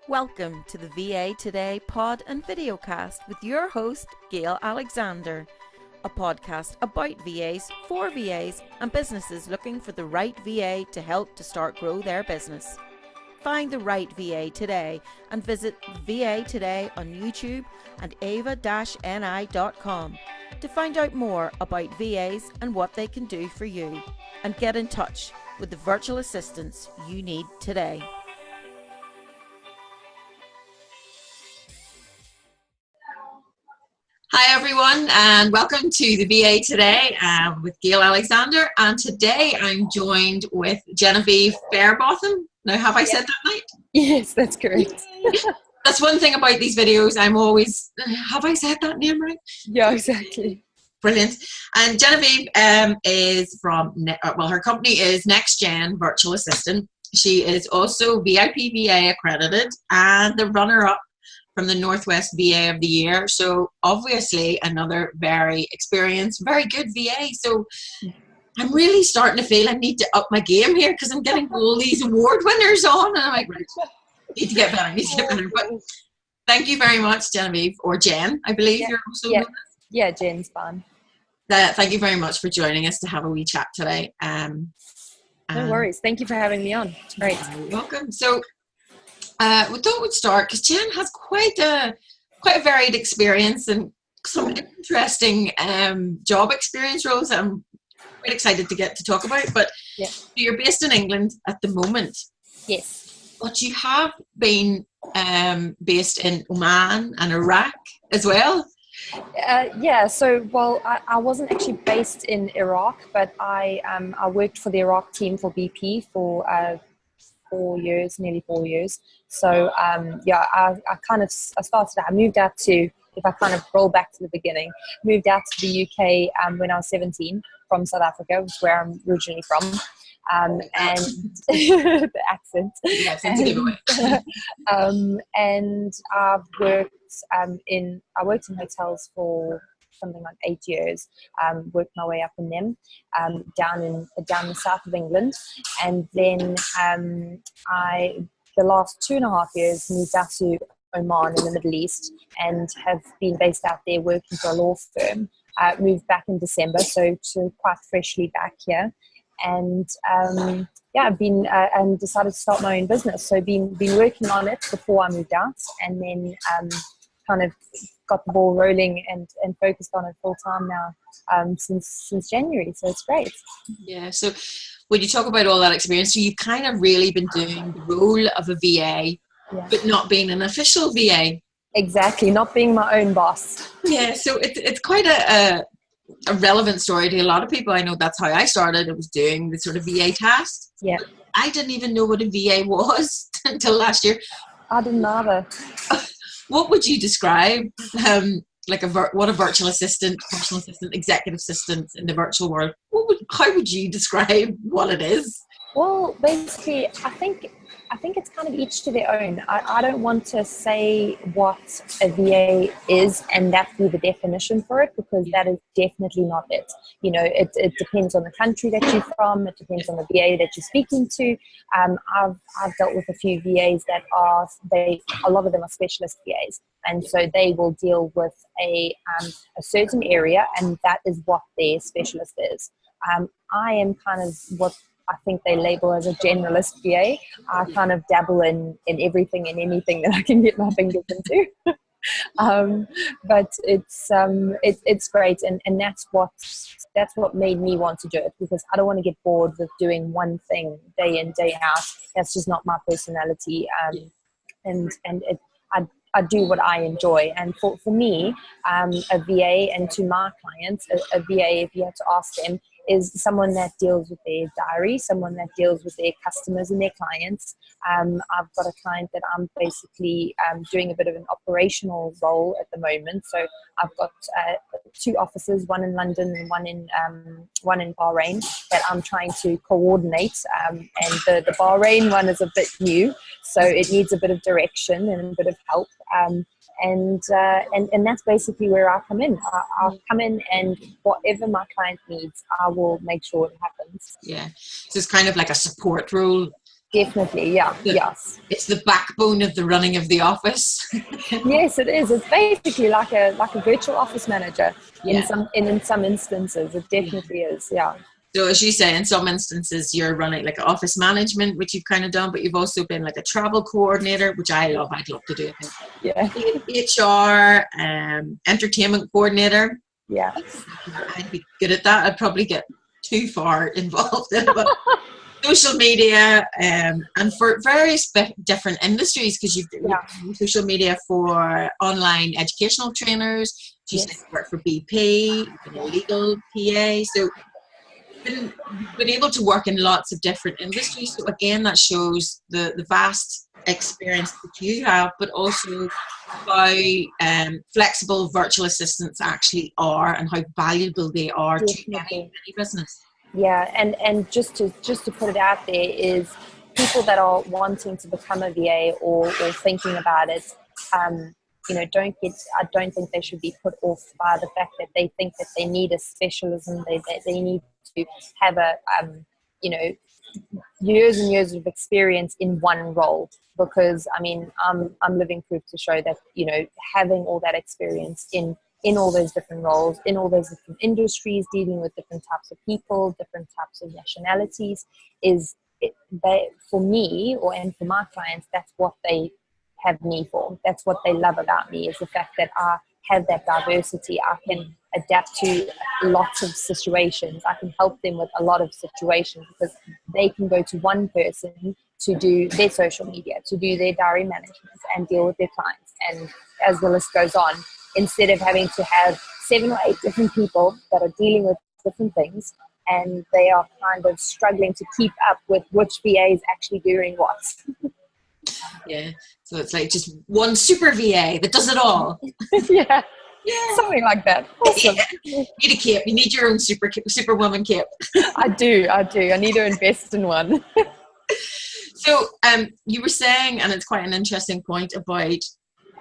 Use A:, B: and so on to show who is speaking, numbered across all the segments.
A: Welcome to the VA Today pod and videocast with your host, Gail Alexander, a podcast about VAs, for VAs, and businesses looking for the right VA to help to start grow their business. Find the right VA today and visit VA Today on YouTube and ava-ni.com to find out more about VAs and what they can do for you, and get in touch with the virtual assistants you need today.
B: Hi everyone, and welcome to the VA Today with Gail Alexander. And today I'm joined with Genavieve Fairbotham. Now, have I said that right?
C: Yes, that's correct.
B: That's one thing about these videos. I'm always, have I said that name right?
C: Yeah, exactly.
B: Brilliant. And Genevieve is from, her company is Next Gen Virtual Assistant. She is also VIP VA accredited and the runner-up from the Northwest VA of the Year. So obviously another very experienced, very good VA. So I'm really starting to feel I need to up my game here because I'm getting all these award winners on. And I'm like, right, need to get better. But thank you very much, Genevieve, or Jen, I believe you're also
C: Yeah, Jen's fun.
B: Thank you very much for joining us to have a wee chat today.
C: No worries. Thank you for having me on. It's great.
B: You're welcome. So we thought we'd start because Jen has quite a varied experience and some interesting job experience roles that I'm quite excited to get to talk about. But you're based in England at the moment.
C: Yes.
B: But you have been based in Oman and Iraq as well.
C: I wasn't actually based in Iraq, but I worked for the Iraq team for BP for 4 years, nearly 4 years. So I moved out to, if I kind of roll back to the beginning, moved out to the UK when I was 17 from South Africa, which is where I'm originally from. And the accent.
B: The accent's a giveaway.
C: And I've worked in hotels for something like 8 years. Worked my way up in them, down the south of England, and then the last 2.5 years moved out to Oman in the Middle East and have been based out there working for a law firm. Moved back in December, so quite freshly back here. And I've been and decided to start my own business. So been working on it before I moved out, and then kind of got the ball rolling and focused on it full time now since January. So it's great.
B: Yeah. So when you talk about all that experience, so you've kind of really been doing the role of a VA, but not being an official VA.
C: Exactly, not being my own boss.
B: Yeah. So it's quite a relevant story to a lot of people. I know that's how I started. I was doing the sort of VA tasks.
C: Yeah.
B: I didn't even know what a VA was until last year.
C: I didn't either.
B: What would you describe what a virtual assistant, personal assistant, executive assistant in the virtual world? How would you describe what it is?
C: Well, basically, I think it's kind of each to their own. I don't want to say what a VA is and that be the definition for it, because that is definitely not it. You know, it depends on the country that you're from. It depends on the VA that you're speaking to. I've dealt with a few VAs that a lot of them are specialist VAs, and so they will deal with a certain area, and that is what their specialist is. I am kind of what I think they label as a generalist VA. I kind of dabble in everything and anything that I can get my fingers into. But it's great, and that's what made me want to do it, because I don't want to get bored with doing one thing day in, day out. That's just not my personality. I do what I enjoy. And for me, a VA, and to my clients, a VA, if you had to ask them, is someone that deals with their diary, someone that deals with their customers and their clients. I've got a client that I'm basically doing a bit of an operational role at the moment. So I've got 2 offices, one in London and one in Bahrain, that I'm trying to coordinate. And the Bahrain one is a bit new, so it needs a bit of direction and a bit of help. And that's basically where I come in. I'll come in, and whatever my client needs, I will make sure it happens.
B: Yeah, so it's kind of like a support role
C: Definitely, yeah, yes.
B: It's the backbone of the running of the office.
C: Yes, it is. It's basically like a virtual office manager
B: Yeah.
C: in some instances. It definitely is, yeah.
B: So as you say, in some instances, you're running like office management, which you've kind of done, but you've also been like a travel coordinator, which I love. I'd love to do it.
C: Yeah.
B: HR, entertainment coordinator.
C: Yeah.
B: I'd be good at that. I'd probably get too far involved in it. But social media, and for various different industries, because you've done social media for online educational trainers. She's worked for BP, been a legal PA. So been able to work in lots of different industries. So again, that shows the vast experience that you have, but also how flexible virtual assistants actually are and how valuable they are to any business.
C: Yeah, and just to put it out there is people that are wanting to become a VA or thinking about it, I don't think they should be put off by the fact that they think that they need a specialism, they need to have years and years of experience in one role, because I'm living proof to show that having all that experience in all those different roles, in all those different industries, dealing with different types of people, different types of nationalities, for me and for my clients, that's what they have me for. That's what they love about me, is the fact that I have that diversity. I can adapt to lots of situations. I can help them with a lot of situations, because they can go to one person to do their social media, to do their diary management and deal with their clients. And as the list goes on, instead of having to have 7 or 8 different people that are dealing with different things, and they are kind of struggling to keep up with which VA is actually doing what.
B: Yeah, so it's like just one super VA that does it all.
C: Yeah, something like that. Awesome.
B: Yeah. You need a cape. You need your own superwoman cape.
C: I do. I need to invest in one.
B: So you were saying, and it's quite an interesting point about,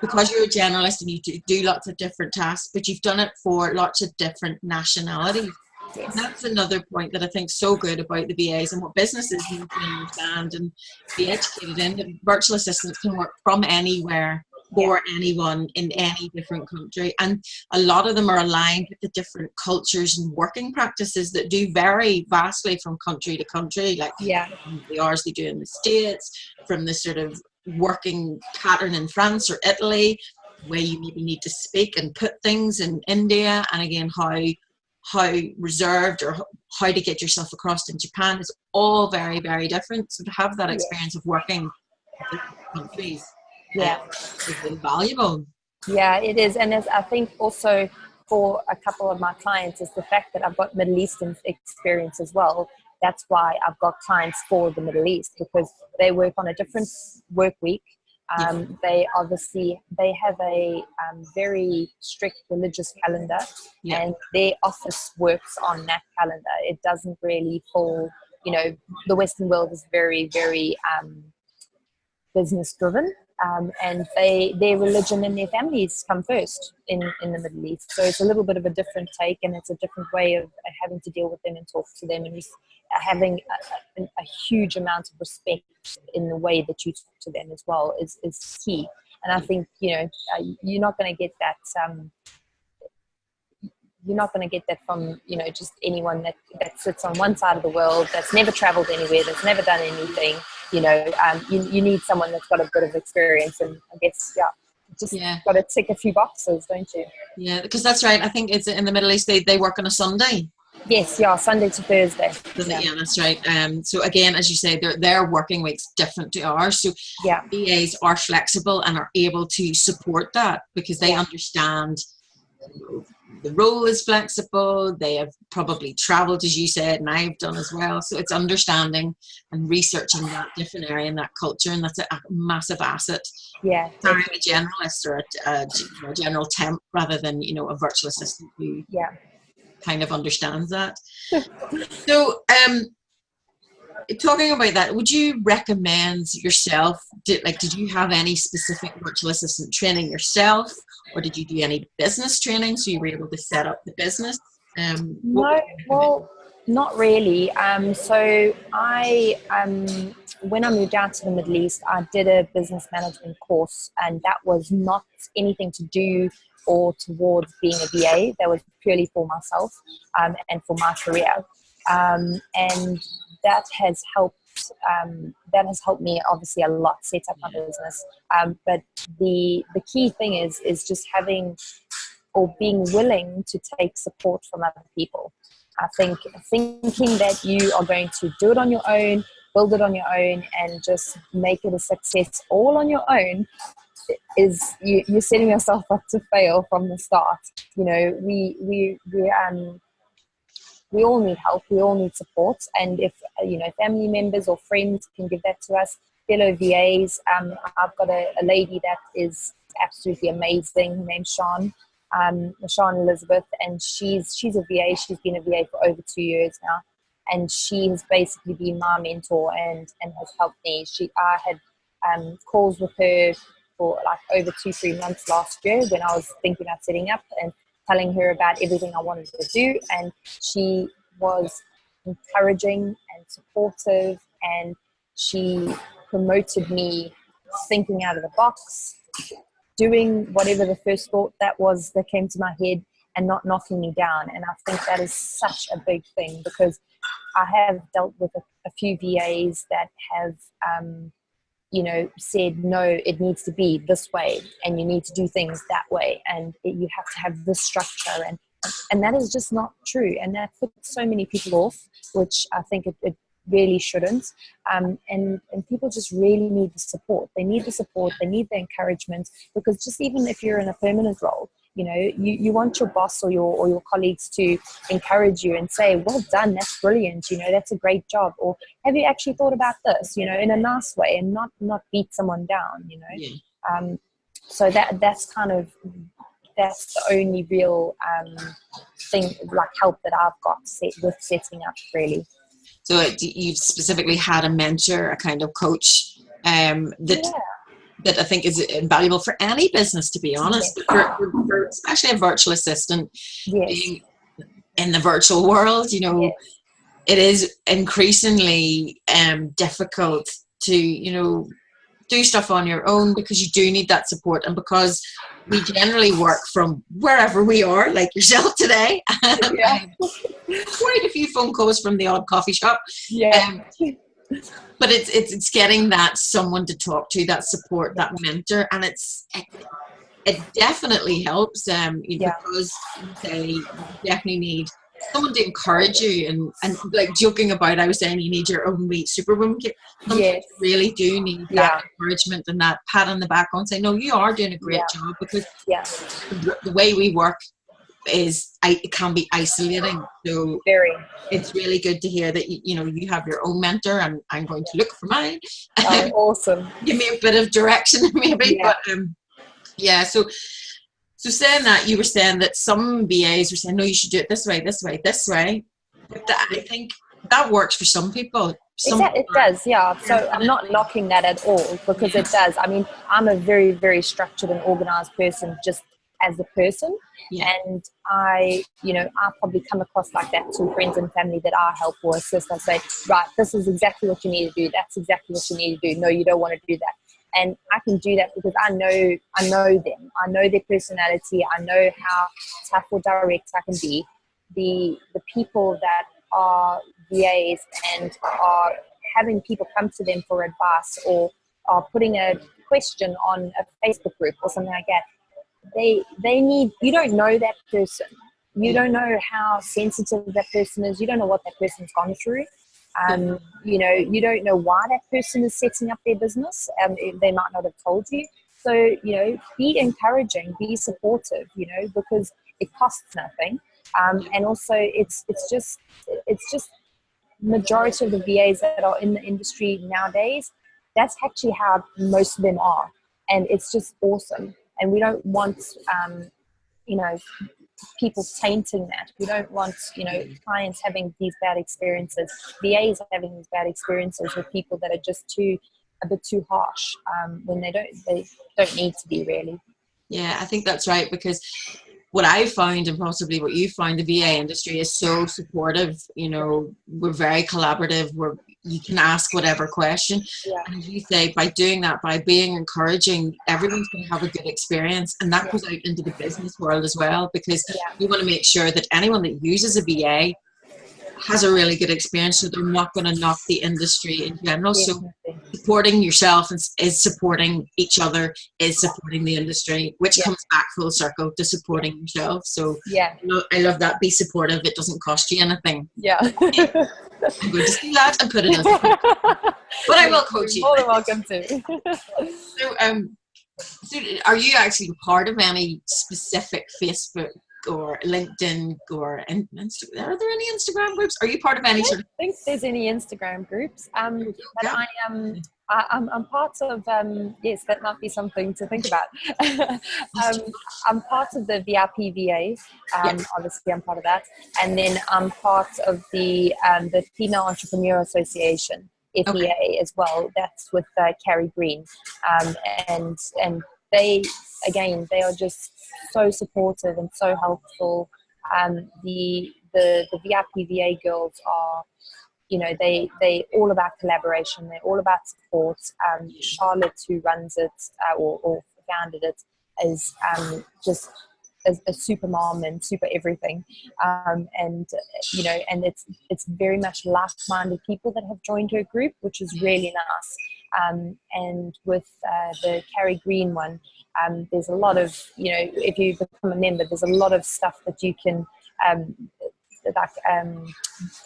B: because you're a generalist and you do lots of different tasks, but you've done it for lots of different nationalities. Yes. And that's another point that I think is so good about the VAs and what businesses need to understand and be educated in. That virtual assistants can work from anywhere for anyone in any different country. And a lot of them are aligned with the different cultures and working practices that do vary vastly from country to country, like the hours they do in the States, from the sort of working pattern in France or Italy, where you maybe need to speak and put things in India, and again how reserved or how to get yourself across in Japan is all very, very different. So to have that experience of working in different countries is invaluable.
C: Yeah, it is. And as I think also for a couple of my clients is the fact that I've got Middle Eastern experience as well. That's why I've got clients for the Middle East, because they work on a different work week. They have a very strict religious calendar, and their office works on that calendar. It doesn't really fall, the Western world is very, very business driven, and their religion and their families come first in the Middle East. So it's a little bit of a different take, and it's a different way of having to deal with them and talk to them, and having a huge amount of respect in the way that you talk to them as well is key. And I think you're not going to get that from just anyone that sits on one side of the world, that's never traveled anywhere, that's never done anything. You need someone that's got a bit of experience, and I guess got to tick a few boxes, don't you?
B: Yeah, because that's right. I think it's in the Middle East they work on a Sunday.
C: Yes, Sunday to Thursday.
B: Yeah, that's right. So again, as you say, their working week's different to ours. So VAs are flexible and are able to support that, because they understand the role is flexible. They have probably traveled, as you said, and I've done as well. So it's understanding and researching that different area and that culture, and that's a massive asset.
C: Yeah,
B: hiring a generalist or a general temp rather than a virtual assistant who kind of understands that. So talking about that, would you recommend yourself, did you have any specific virtual assistant training yourself, or did you do any business training so you were able to set up the business?
C: Not really. So I, when I moved out to the Middle East, I did a business management course, and that was not anything to do or towards being a VA. That was purely for myself and for my career, and that has helped. That has helped me obviously a lot set up my business. But the key thing is just having or being willing to take support from other people. I think thinking that you are going to do it on your own, build it on your own, and just make it a success all on your own is you're setting yourself up to fail from the start. You know, we all need help, we all need support, and if family members or friends can give that to us, fellow VAs. I've got a lady that is absolutely amazing. Her name's Sean Elizabeth, and she's a VA. She's been a VA for over 2 years now, and she has basically been my mentor and has helped me. I had calls with her for like over 2-3 months last year when I was thinking about setting up, and telling her about everything I wanted to do, and she was encouraging and supportive, and she promoted me thinking out of the box, doing whatever the first thought that came to my head, and not knocking me down. And I think that is such a big thing, because I have dealt with a few VAs that have said, no, it needs to be this way, and you need to do things that way, and you have to have this structure, and that is just not true, and that puts so many people off, which I think it really shouldn't. And people just really need the support. They need the support, they need the encouragement, because just even if you're in a permanent role, you want your boss or your colleagues to encourage you and say, well done, that's brilliant, that's a great job, or have you actually thought about this, in a nice way, and not beat someone down.
B: Yeah.
C: So that's the only real thing, like, help that I've got with setting up, really.
B: So you've specifically had a mentor, a kind of coach that I think is invaluable for any business, to be honest,
C: Yes.
B: for especially a virtual assistant.
C: Yes.
B: Being in the virtual world,
C: Yes.
B: it is increasingly difficult to do stuff on your own, because you do need that support, and because we generally work from wherever we are, like yourself today.
C: Yeah.
B: Quite a few phone calls from the odd coffee shop.
C: Yeah.
B: But it's getting that someone to talk to, that support, that mentor, and it definitely helps. Because you definitely need someone to encourage you, and like joking about, I was saying you need your own wee superwoman kit.
C: Yes.
B: You really do need that encouragement and that pat on the back on saying, no, you are doing a great job, because the way we work it can be isolating. So
C: Very.
B: It's really good to hear that you have your own mentor, and I'm going to look for mine.
C: Oh, awesome.
B: Give me a bit of direction, maybe.
C: Yeah.
B: But so saying that, you were saying that some VAs were saying, no, you should do it this way, this way, this way. But I think that works for some people.
C: It does, yeah. So I'm not knocking that at all, because it does. I mean, I'm a very, very structured and organized person, just as a person.
B: Yeah.
C: And I probably come across like that to friends and family that I help or assist. I say, right, this is exactly what you need to do. That's exactly what you need to do. No, you don't want to do that. And I can do that because I know them. I know their personality. I know how tough or direct I can be. The people that are VAs and are having people come to them for advice, or are putting a question on a Facebook group or something like that, they need, you don't know that person. You don't know how sensitive that person is. You don't know what that person's gone through. You don't know why that person is setting up their business. They might not have told you. So, be encouraging, be supportive, because it costs nothing. And also it's just majority of the VAs that are in the industry nowadays, that's actually how most of them are. And it's just awesome. And we don't want, people tainting that. We don't want, clients having these bad experiences, VAs having these bad experiences with people that are just a bit too harsh, when they don't need to be, really.
B: Yeah, I think that's right, because what I find, and possibly what you find, the VA industry is so supportive. You know, we're very collaborative. You can ask whatever question.
C: Yeah.
B: And as you say, by doing that, by being encouraging, everyone's going to have a good experience. And that goes out into the business world as well, because we want to make sure that anyone that uses a VA has a really good experience, so they're not going to knock the industry in general. So supporting yourself is supporting each other, is supporting the industry, which comes back full circle to supporting yourself. So I love that. Be supportive. It doesn't cost you anything.
C: Yeah.
B: I'm going to see that and put it in. But I will coach you.
C: More than welcome to.
B: So are you actually part of any specific Facebook or LinkedIn or Instagram? Are there any Instagram groups? Are you part of any sort of?
C: I don't think there's any Instagram groups. But I'm part of yes, that might be something to think about. I'm part of the VIP VA. Obviously, I'm part of that, and then I'm part of the Female Entrepreneur Association, FEA, as well. That's with Carrie Green, and they are just so supportive and so helpful. The VIP VA girls are, you know, they all about collaboration. They're all about support. Charlotte, who runs it or founded it, is just a super mom and super everything. And you know, and it's very much like-minded people that have joined her group, which is really nice. And with the Carrie Green one, there's a lot of, you know, if you become a member, there's a lot of stuff that you can like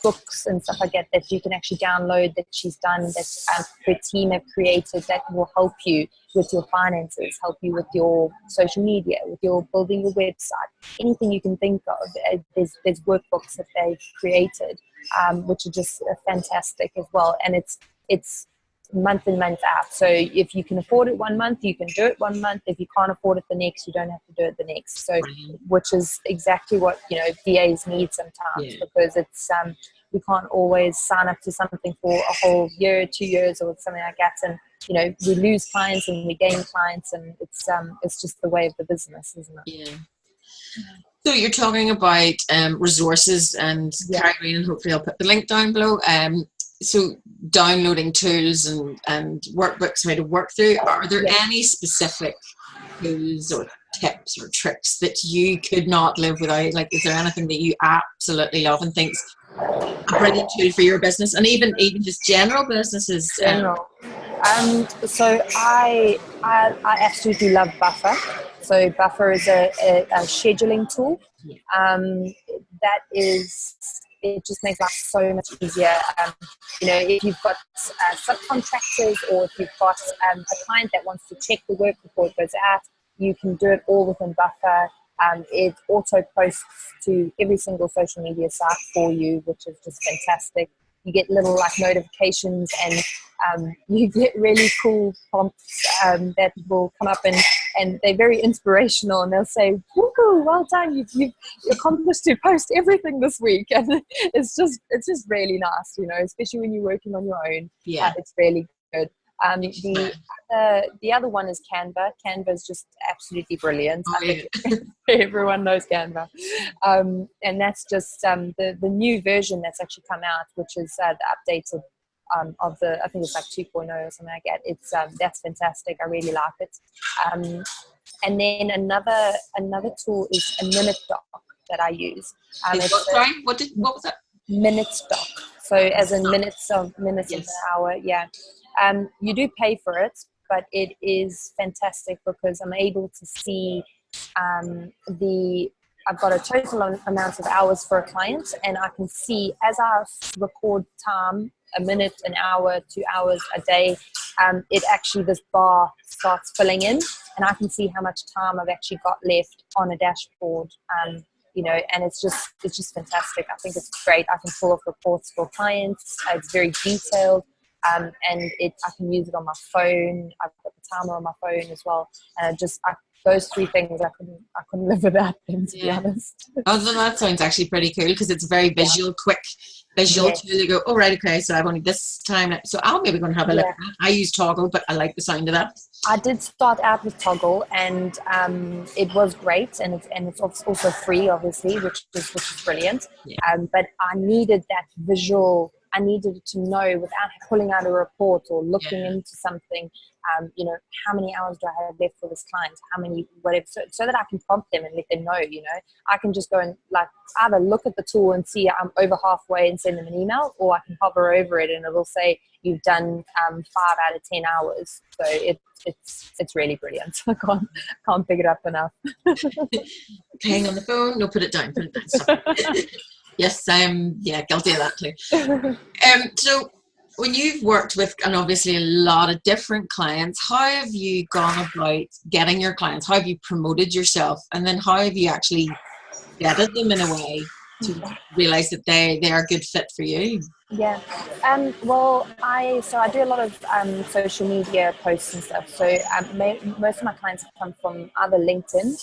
C: books and stuff like that you can actually download that she's done, that her team have created, that will help you with your finances, help you with your social media, with your building your website, anything you can think of. There's workbooks that they've created, which are just fantastic as well. And it's month in, month out. So if you can afford it 1 month, you can do it 1 month. If you can't afford it the next, you don't have to do it the next. So, which is exactly what, you know, VAs need sometimes, because it's we can't always sign up to something for a whole year, 2 years, or something like that. And you know, we lose clients and we gain clients, and it's just the way of the business, isn't it?
B: Yeah. So you're talking about resources and Carrie Green, and hopefully I'll put the link down below. So downloading tools and workbooks, how to work through. Are there any specific tools or tips or tricks that you could not live without? Like, is there anything that you absolutely love and think's a brilliant tool for your business, and even just general businesses?
C: So I absolutely love Buffer. So Buffer is a scheduling tool. That is, it just makes life so much easier. You know, if you've got subcontractors, or if you've got a client that wants to check the work before it goes out, you can do it all within Buffer. It auto posts to every single social media site for you, which is just fantastic. You get little like notifications, and you get really cool prompts that will come up, and they're very inspirational, and they'll say, "Woohoo, well done, you've accomplished to post everything this week." And it's just really nice, you know, especially when you're working on your own. It's really good. The other one is Canva. Canva is just absolutely brilliant. I think everyone knows Canva. And that's just the new version that's actually come out, which is the updated of the, I think it's like 2.0 or something like that. It's that's fantastic. I really like it. And then another tool is a minute doc that I use.
B: What was that?
C: Minute doc. So as in minutes of an hour. You do pay for it, but it is fantastic because I'm able to see I've got a total amount of hours for a client, and I can see as I record time, a minute, an hour, 2 hours a day, it actually, this bar starts filling in, and I can see how much time I've actually got left on a dashboard. You know, and it's just fantastic. I think it's great. I can pull off reports for clients. It's very detailed. And I can use it on my phone. I've got the timer on my phone as well. And those three things, I couldn't live without them, to be honest.
B: Oh, that sounds actually pretty cool, because it's very visual, quick, visual
C: Yes.
B: tool. You go, oh, right, okay, so I've only this time. So I'll maybe going to have a look at that. I use Toggle, but I like the sound of that.
C: I did start out with Toggle, and it was great, and it's also free, obviously, which is brilliant.
B: Yeah.
C: But I needed that visual. I needed to know without pulling out a report or looking into something. You know, how many hours do I have left for this client? How many, whatever, so that I can prompt them and let them know. You know, I can just go and like either look at the tool and see I'm over halfway and send them an email, or I can hover over it and it'll say you've done 5 out of 10 hours. So it's really brilliant. I can't pick it up enough.
B: Hang on the phone. No, put it down. Put it down. Sorry. Yes, I'm guilty of that too. So when you've worked with, and obviously a lot of different clients, how have you gone about getting your clients? How have you promoted yourself? And then how have you actually vetted them in a way to realize that they are a good fit for you?
C: Yeah. Well, I do a lot of social media posts and stuff. So most of my clients come from either LinkedIn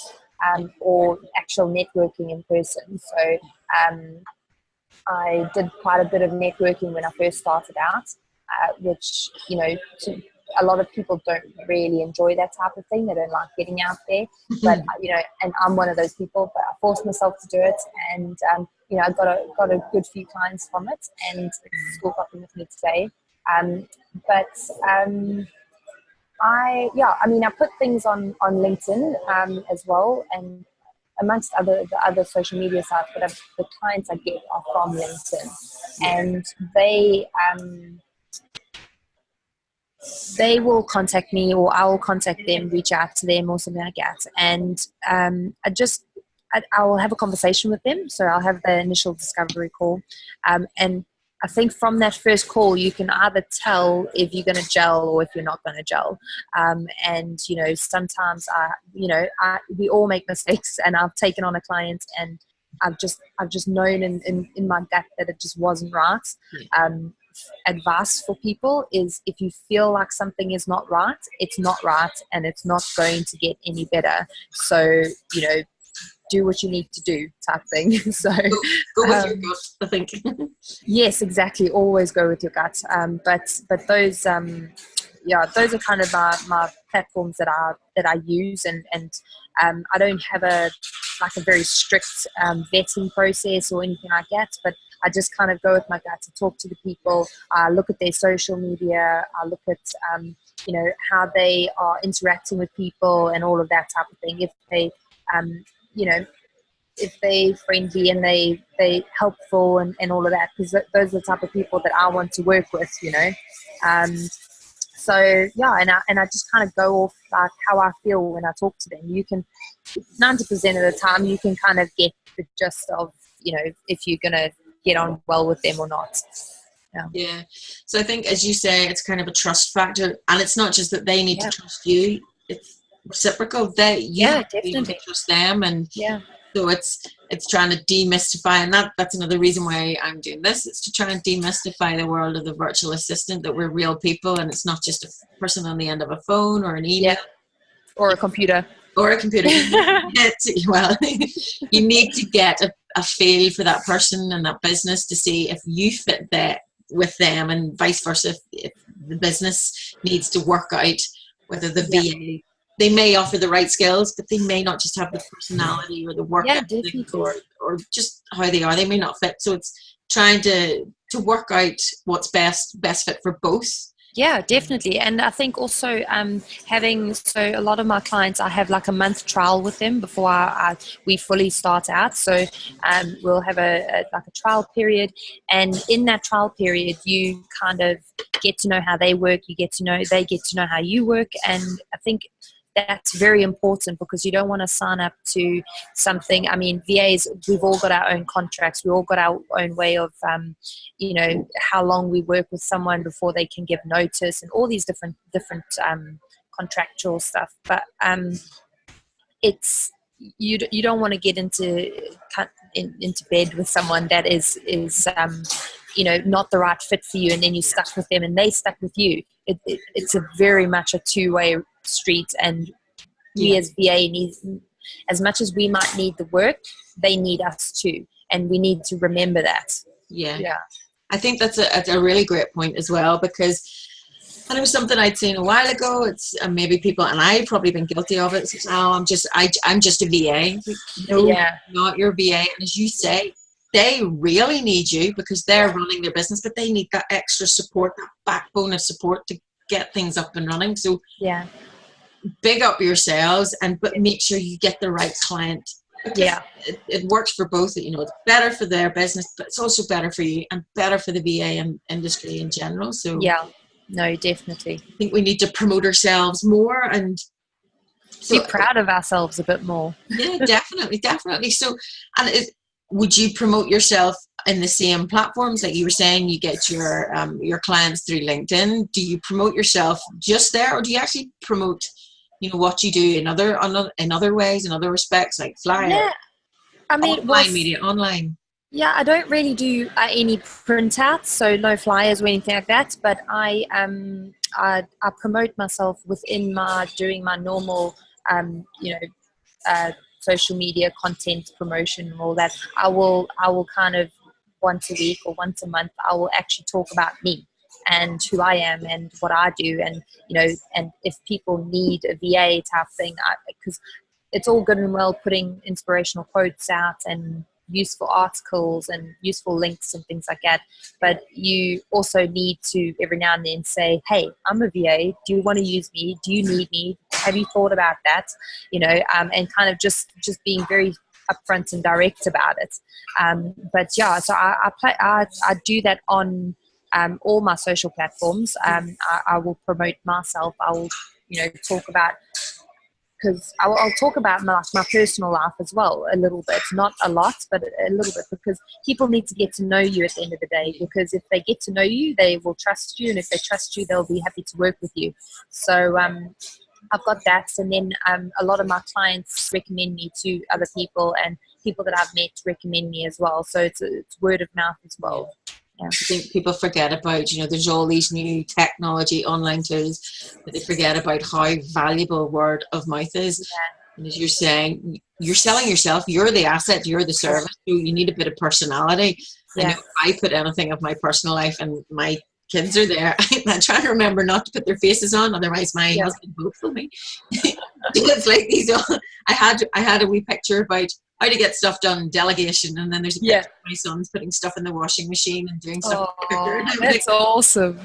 C: or actual networking in person. So I did quite a bit of networking when I first started out, which, you know, a lot of people don't really enjoy that type of thing. They don't like getting out there. But, you know, and I'm one of those people, but I forced myself to do it. And, you know, I got a good few clients from it, and it's still got them with me today. I put things on LinkedIn as well, and amongst the other social media sites, but the clients I get are from LinkedIn, and they will contact me, or I will contact them, reach out to them, or something like that. And I will have a conversation with them. So I'll have the initial discovery call, and I think from that first call, you can either tell if you're going to gel or if you're not going to gel. And, you know, sometimes we all make mistakes, and I've taken on a client and I've just known in my gut that it just wasn't right. Advice for people is, if you feel like something is not right, it's not right, and it's not going to get any better. So, you know, do what you need to do, type thing. So
B: go with your gut, I think.
C: Yes, exactly. Always go with your gut. But those those are kind of my platforms that I use, and I don't have a very strict vetting process or anything like that, but I just kind of go with my gut to talk to the people. I look at their social media. I look at you know, how they are interacting with people and all of that type of thing. If they you know, if they friendly and they helpful and all of that, because those are the type of people that I want to work with, you know. So yeah, and I just kind of go off like how I feel when I talk to them. You can 90% of the time you can kind of get the gist of, you know, if you're gonna get on well with them or not.
B: Yeah. So I think, as you say, it's kind of a trust factor, and it's not just that they need to trust you; it's reciprocal. You
C: definitely
B: need to trust them, and
C: so
B: it's trying to demystify, and that's another reason why I'm doing this. It's to try and demystify the world of the virtual assistant, that we're real people, and it's not just a person on the end of a phone or an email
C: or a computer.
B: Or a computer. Well, you need to get a feel for that person and that business to see if you fit there with them, and vice versa. If the business needs to work out whether the VA, they may offer the right skills, but they may not just have the personality or the work ethic or just how they are. They may not fit. So it's trying to work out what's best fit for both.
C: Yeah, definitely. And I think also so a lot of my clients, I have like a month trial with them before we fully start out. So we'll have a trial period, and in that trial period, you kind of get to know how they work. They get to know how you work, and I think that's very important, because you don't want to sign up to something. I mean, VAs, we've all got our own contracts. We all got our own way of, you know, how long we work with someone before they can give notice, and all these different contractual stuff. But it's you don't want to get into bed with someone that is you know, not the right fit for you, and then you're stuck with them and they stuck with you. It's a very much a two-way street, and we as VA need, as much as we might need the work, they need us too, and we need to remember that.
B: I think that's a really great point as well, because and it was something I'd seen a while ago. It's maybe people, and I've probably been guilty of it. It's, oh, I'm just a VA. No,
C: Yeah.
B: not your VA. And as you say, they really need you because they're running their business, but they need that extra support, that backbone of support to get things up and running. So
C: Yeah.
B: big up yourselves, but make sure you get the right client.
C: Yeah.
B: It works for both. You know, it's better for their business, but it's also better for you and better for the VA and industry in general. So
C: Yeah. No, definitely.
B: I think we need to promote ourselves more and
C: Be proud of ourselves a bit more.
B: Yeah, definitely. So, and would you promote yourself in the same platforms like you were saying? You get your clients through LinkedIn. Do you promote yourself just there, or do you actually promote, you know, what you do in other ways, in other respects, like flyers?
C: Yeah, I mean,
B: online media, online.
C: Yeah, I don't really do any printouts, so no flyers or anything like that. But I promote myself within doing my normal, social media content promotion and all that. I will kind of once a week or once a month, I will actually talk about me and who I am and what I do, and and if people need a VA type thing, because it's all good and well putting inspirational quotes out and useful articles and useful links and things like that, but you also need to every now and then say, hey, I'm a VA, do you want to use me, do you need me, have you thought about that, and kind of just being very upfront and direct about it. But yeah, so I do that on all my social platforms. I will promote myself. I will talk about, because I'll talk about my personal life as well a little bit, not a lot, but a little bit, because people need to get to know you at the end of the day, because if they get to know you, they will trust you, and if they trust you, they'll be happy to work with you. So I've got that, and then a lot of my clients recommend me to other people, and people that I've met recommend me as well, so it's word of mouth as well. Yeah.
B: I think people forget about, there's all these new technology, online tools, but they forget about how valuable word of mouth is. Yeah. And as you're saying, you're selling yourself, you're the asset, you're the service, so you need a bit of personality. Yeah. I know if I put anything of my personal life, and my kids are there, I'm trying to remember not to put their faces on, otherwise my husband will kill me. It's like these, I had a wee picture about how to get stuff done, delegation, and then there's a picture of my son's putting stuff in the washing machine and doing stuff.
C: That's awesome.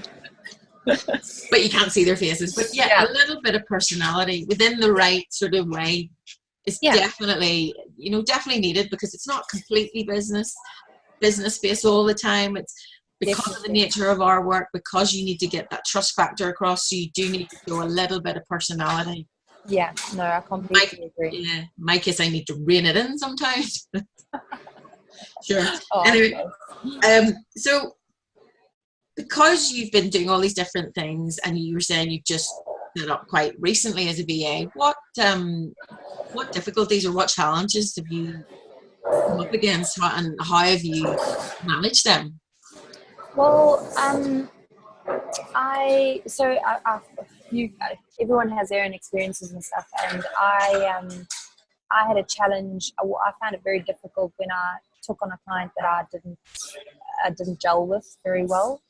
B: But you can't see their faces. But a little bit of personality within the right sort of way is definitely needed, because it's not completely business based all the time. It's because of the nature of our work, because you need to get that trust factor across, so you do need to show a little bit of personality.
C: Yeah, no, I completely agree.
B: Yeah, my case, I need to rein it in sometimes. Sure.
C: Anyway,
B: so because you've been doing all these different things, and you were saying you've just set up quite recently as a VA, what difficulties or what challenges have you come up against, and how have you managed them?
C: Well, everyone has their own experiences and stuff, and I had a challenge. I found it very difficult when I took on a client that I didn't gel with very well,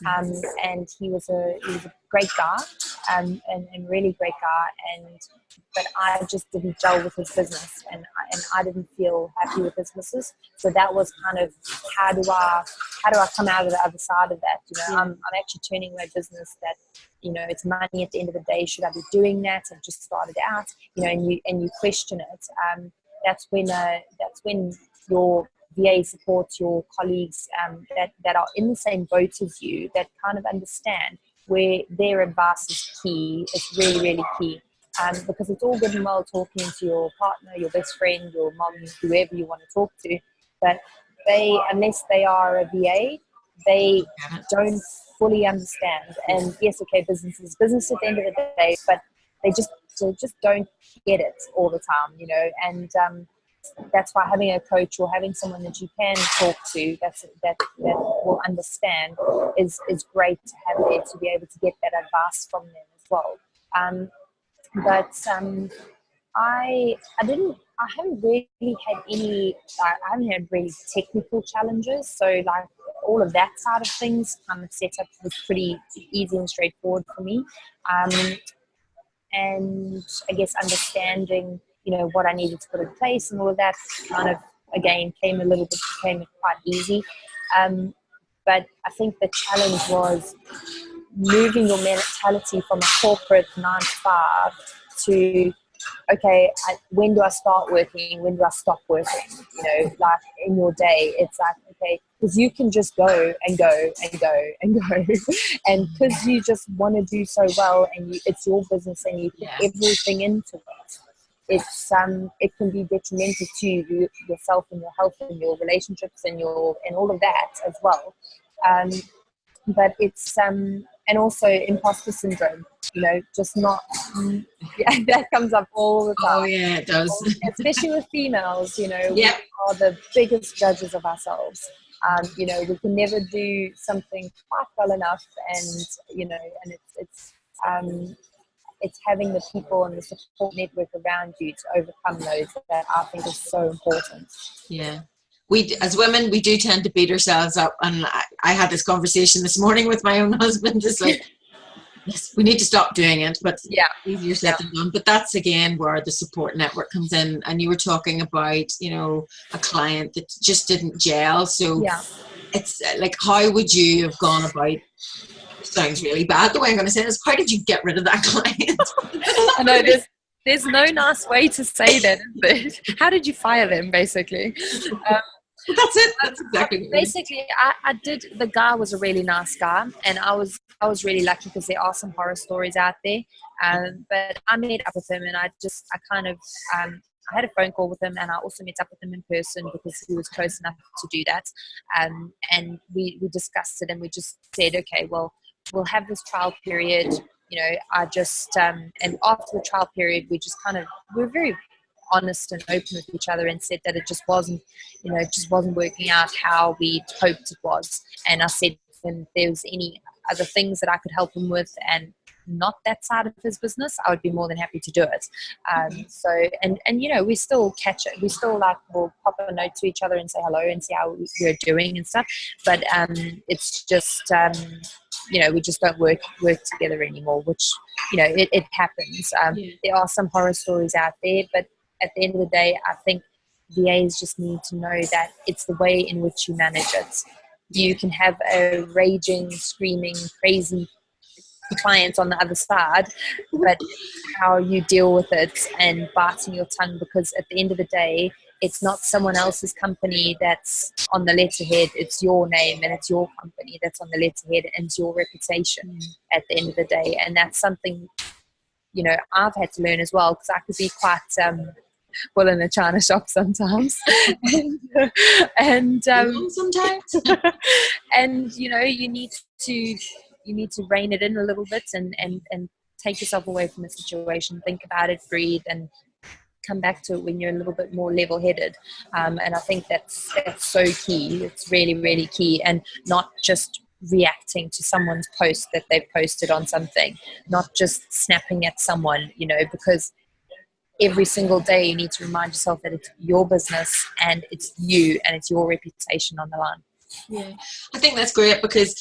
C: and he was a great guy, and really great guy, but I just didn't gel with his business, and I didn't feel happy with his business. So that was kind of, how do I come out of the other side of that? I'm actually turning my business that, it's money at the end of the day. Should I be doing that? I've just started out, and you question it. That's when your VA supports your colleagues that are in the same boat as you, that kind of understand where their advice is key. It's really, really key. Because it's all good and well talking to your partner, your best friend, your mom, whoever you want to talk to, but unless they are a VA, they don't fully understand. And yes, okay, business is business at the end of the day, but they just don't get it all the time, and that's why having a coach or having someone that you can talk to that will understand is great to have there, to be able to get that advice from them as well. But I haven't really had any. I haven't had really technical challenges. So like all of that side of things kind of set up was pretty easy and straightforward for me. And I guess understanding, what I needed to put in place and all of that kind of, again, came quite easy. But I think the challenge was moving your mentality from a corporate 9 to 5 to, okay, when do I start working? When do I stop working? Like in your day, it's like, okay, because you can just go and go and go and go. And because you just want to do so well and it's your business and you put everything into it, it can be detrimental to yourself and your health and your relationships and all of that as well. But it's and also imposter syndrome, just not that comes up all the time.
B: Oh yeah, it does.
C: Especially with females, we are the biggest judges of ourselves. We can never do something quite well enough, and and it's having the people and the support network around you to overcome those that I think is so important.
B: Yeah. We, as women, we do tend to beat ourselves up. And I had this conversation this morning with my own husband. It's like, yes, we need to stop doing it, but easier said than done. But that's, again, where the support network comes in. And you were talking about, a client that just didn't gel. So it's like, how would you have gone about, sounds really bad the way I'm going to say this, how did you get rid of that client?
C: I know there's no nice way to say that, is there? How did you fire them, basically?
B: That's it. That's exactly what
C: basically I did. The guy was a really nice guy, and I was really lucky because there are some horror stories out there. But I met up with him, and I kind of I had a phone call with him, and I also met up with him in person because he was close enough to do that. And we discussed it, and we just said, okay, well, we'll have this trial period. I just and after the trial period, we were very honest and open with each other and said that it just wasn't working out how we hoped it was. And I said if there was any other things that I could help him with and not that side of his business, I would be more than happy to do it. We still catch it. We still we'll pop a note to each other and say hello and see how we're doing and stuff. But it's just, we just don't work together anymore, which, it happens. There are some horror stories out there, but at the end of the day, I think VAs just need to know that it's the way in which you manage it. You can have a raging, screaming, crazy client on the other side, but how you deal with it and biting your tongue, because at the end of the day, it's not someone else's company that's on the letterhead. It's your name and it's your company that's on the letterhead, and it's your reputation at the end of the day. And that's something, I've had to learn as well, because I could be quite well in a china shop sometimes. and
B: sometimes.
C: And you need to rein it in a little bit and take yourself away from the situation, think about it, breathe, and come back to it when you're a little bit more level-headed. And I think that's so key. It's really, really key. And not just reacting to someone's post that they've posted on something, not just snapping at someone, because every single day you need to remind yourself that it's your business and it's you and it's your reputation on the line.
B: Yeah, I think that's great, because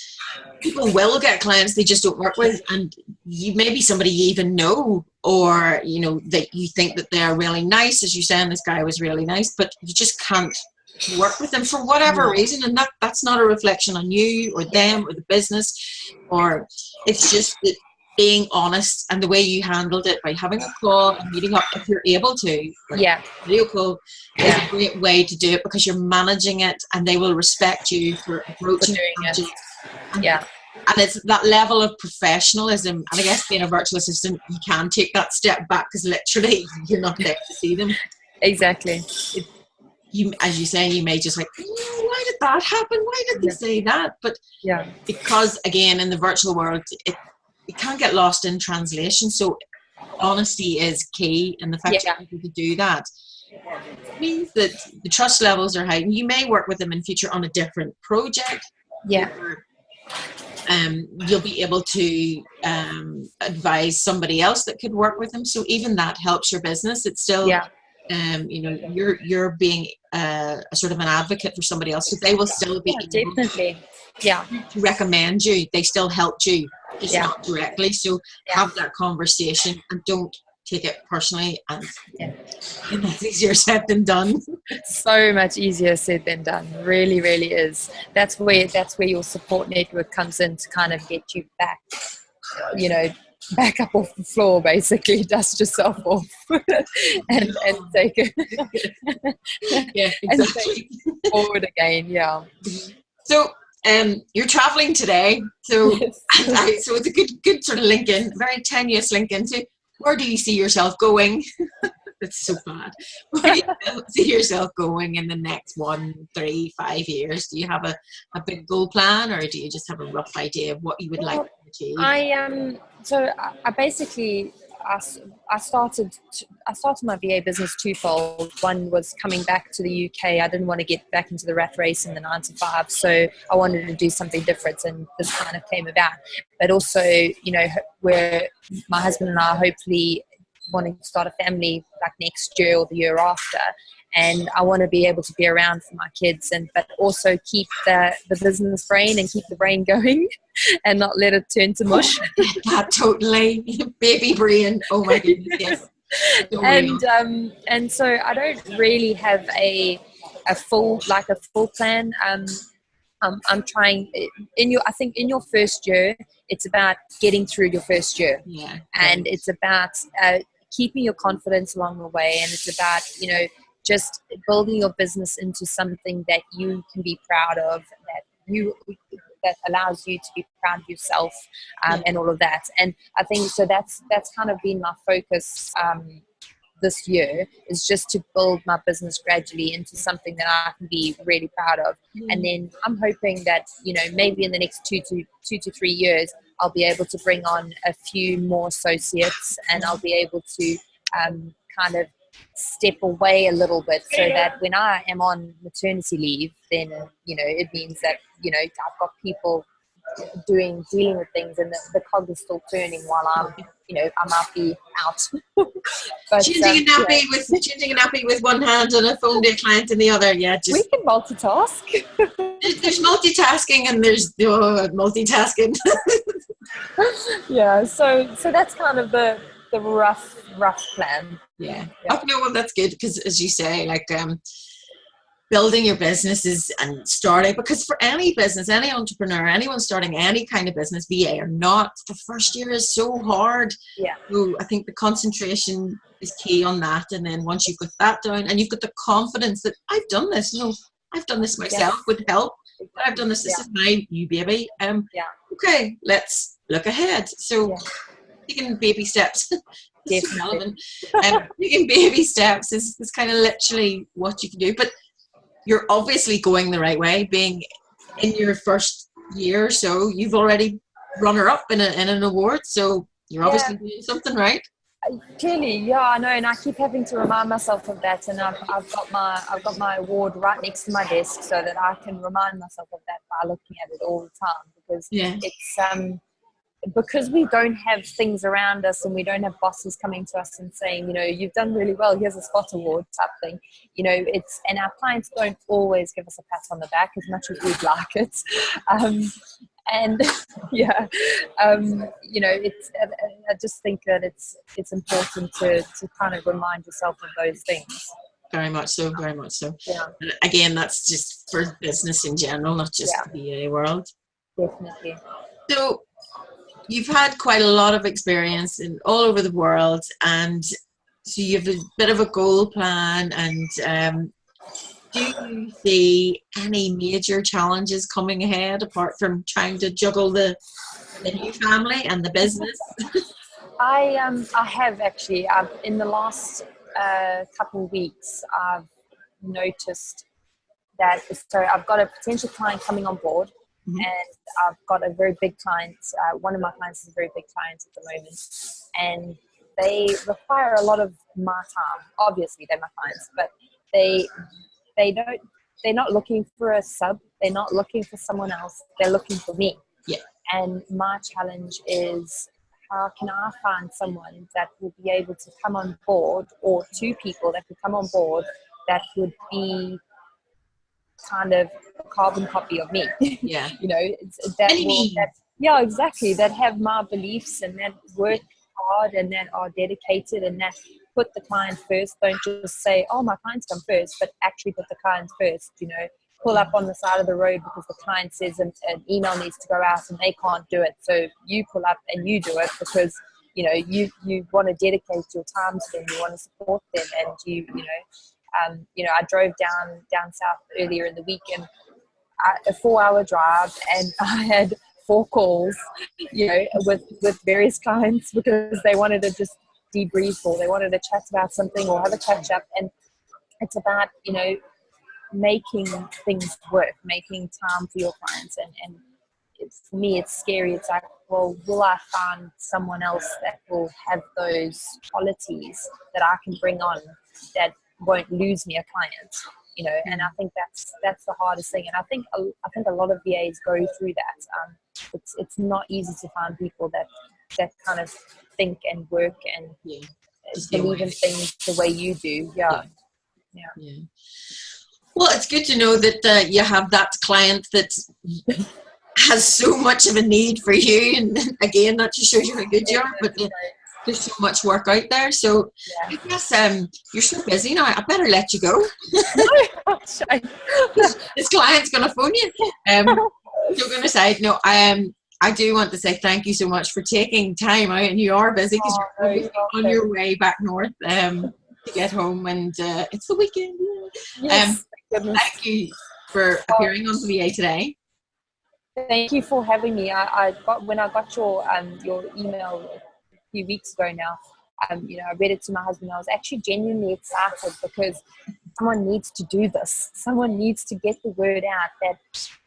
B: people will get clients they just don't work with, and maybe somebody you even know, or that you think that they're really nice, as you saying this guy was really nice, but you just can't work with them for whatever reason, and that's not a reflection on you or them or the business, or it's just that being honest, and the way you handled it by having a call and meeting up if you're able to. Video call is a great way to do it, because you're managing it and they will respect you for approaching it. And it's that level of professionalism. And I guess being a virtual assistant, you can take that step back, because literally you're not there to see them.
C: Exactly.
B: As you say, you may just why did that happen? Why did they say that? But because again, in the virtual world, it can get lost in translation. So honesty is key, and the fact that you can do that means that the trust levels are high, and you may work with them in future on a different project. You'll be able to advise somebody else that could work with them, so even that helps your business. It's still you're being a sort of an advocate for somebody else, so they will still be
C: definitely
B: to recommend you. They still helped you, just not directly. So have that conversation and don't take it personally. And that's easier said than done.
C: So much easier said than done. Really, really is. That's where your support network comes in to kind of get you back, back up off the floor, basically, dust yourself off and take it
B: exactly.
C: and take it forward again. Yeah.
B: So you're traveling today, so
C: Yes.
B: so it's a good sort of link in, very tenuous link into where do you see yourself going? It's so bad. Where do you see yourself going in the next 1, 3, 5 years? Do you have a big goal plan, or do you just have a rough idea of what you would like to achieve?
C: I basically I started my VA business twofold. One was coming back to the UK. I didn't want to get back into the rat race in the 9 to 5, so I wanted to do something different, and this kind of came about. But also, where my husband and I are hopefully wanting to start a family like next year or the year after, and I want to be able to be around for my kids, but also keep the business brain and keep the brain going and not let it turn to mush.
B: That totally. Baby brain. Oh my goodness, yes.
C: And so I don't really have a full plan. I'm trying I think in your first year, it's about getting through your first year.
B: Yeah.
C: And it's about keeping your confidence along the way, and it's about just building your business into something that you can be proud of, that allows you to be proud of yourself, and all of that. And I think so that's kind of been my focus this year, is just to build my business gradually into something that I can be really proud of. And then I'm hoping that maybe in the next 2 to 3 years I'll be able to bring on a few more associates, and I'll be able to kind of step away a little bit, so that when I am on maternity leave, then it means that I've got people dealing with things, and the cog is still turning while I'm I might be out. But
B: changing a nappy with one hand and a phone to a client in the other. Yeah,
C: we can multitask.
B: There's multitasking, and there's multitasking.
C: Yeah, so that's kind of the rough plan.
B: Yeah. Oh, no, well, that's good, because as you say, building your businesses and starting, because for any business, any entrepreneur, anyone starting any kind of business, VA or not, the first year is so hard.
C: Yeah.
B: So I think the concentration is key on that. And then once you've got that down and you've got the confidence that I've done this, I've done this myself with help. I've done this. This is my new baby. Okay, let's look ahead. So taking baby steps. Definitely. Taking baby steps is kind of literally what you can do. But you're obviously going the right way, being in your first year. So you've already runner-up in an award. So you're obviously doing something right.
C: Clearly, I know, and I keep having to remind myself of that. And I've got my award right next to my desk, so that I can remind myself of that by looking at it all the time. Because it's because we don't have things around us, and we don't have bosses coming to us and saying, you've done really well, here's a spot award type thing. And our clients don't always give us a pat on the back as much as we'd like it. It's I just think that it's important to kind of remind yourself of those things.
B: Very much so, very much so.
C: Yeah.
B: And again, that's just for business in general, not just the VA world.
C: Definitely.
B: So you've had quite a lot of experience all over the world, and so you have a bit of a goal plan. And do you see any major challenges coming ahead, apart from trying to juggle the new family and the business?
C: I have actually. In the last couple of weeks, I've noticed that. So I've got a potential client coming on board. Mm-hmm. And I've got a very big client. One of my clients is a very big client at the moment, and they require a lot of my time. Obviously, they're my clients, but they're not looking for a sub. They're not looking for someone else. They're looking for me. Yeah. And my challenge is, how can I find someone that would be able to come on board, or two people that could come on board that would be kind of a carbon copy of me.
B: Yeah.
C: You know, yeah, exactly, that have my beliefs and that work hard and that are dedicated and that put the client first. Don't just say, oh, my clients come first, but actually put the clients first. You know, pull up on the side of the road because the client says an email needs to go out and they can't do it, so you pull up and you do it because you know you want to dedicate your time to them, you want to support them, and I drove down south earlier in the week, and a 4-hour drive, and I had 4 calls, you know, with various clients because they wanted to just debrief or they wanted to chat about something or have a catch up. And it's about, you know, making things work, making time for your clients. And for me, it's scary. It's like, well, will I find someone else that will have those qualities that I can bring on that won't lose me a client? You know, and I think that's the hardest thing. And I think a lot of VAs go through that. It's not easy to find people that kind of think and work and believe in things the way you do. Yeah.
B: Well, it's good to know that you have that client that has so much of a need for you, and again, that just shows you how good you are. But there's so much work out there, so I guess you're so busy now. I better let you go. This client's gonna phone you. You're gonna say no. I do want to say thank you so much for taking time out, and you are busy because you're on your way back north to get home, and it's the weekend.
C: Yes,
B: thank you for appearing on the VA today.
C: Thank you for having me. When I got your email a few weeks ago now, you know, I read it to my husband. I was actually genuinely excited because someone needs to do this. Someone needs to get the word out that,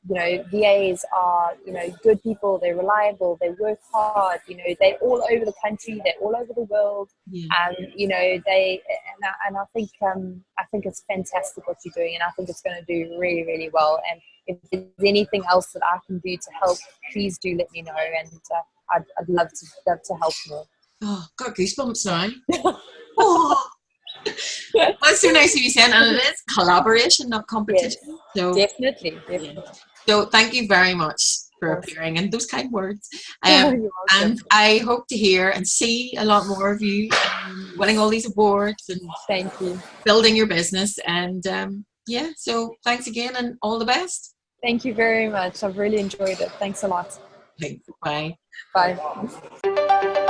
C: you know, VAs are, you know, good people. They're reliable. They work hard. You know, they're all over the country. They're all over the world. You know, and I think it's fantastic what you're doing, and I think it's going to do really, really well. And if there's anything else that I can do to help, please do let me know, and I'd love to help more.
B: Oh, got goosebumps now. Oh. Well, it's so nice of you saying, and it is collaboration, not competition.
C: Yes,
B: so
C: definitely.
B: So thank you very much for appearing and those kind words.
C: You're
B: and I hope to hear and see a lot more of you winning all these awards and
C: thank you,
B: building your business. And so thanks again and all the best.
C: Thank you very much. I've really enjoyed it. Thanks a lot.
B: Thanks. Bye.
C: Bye.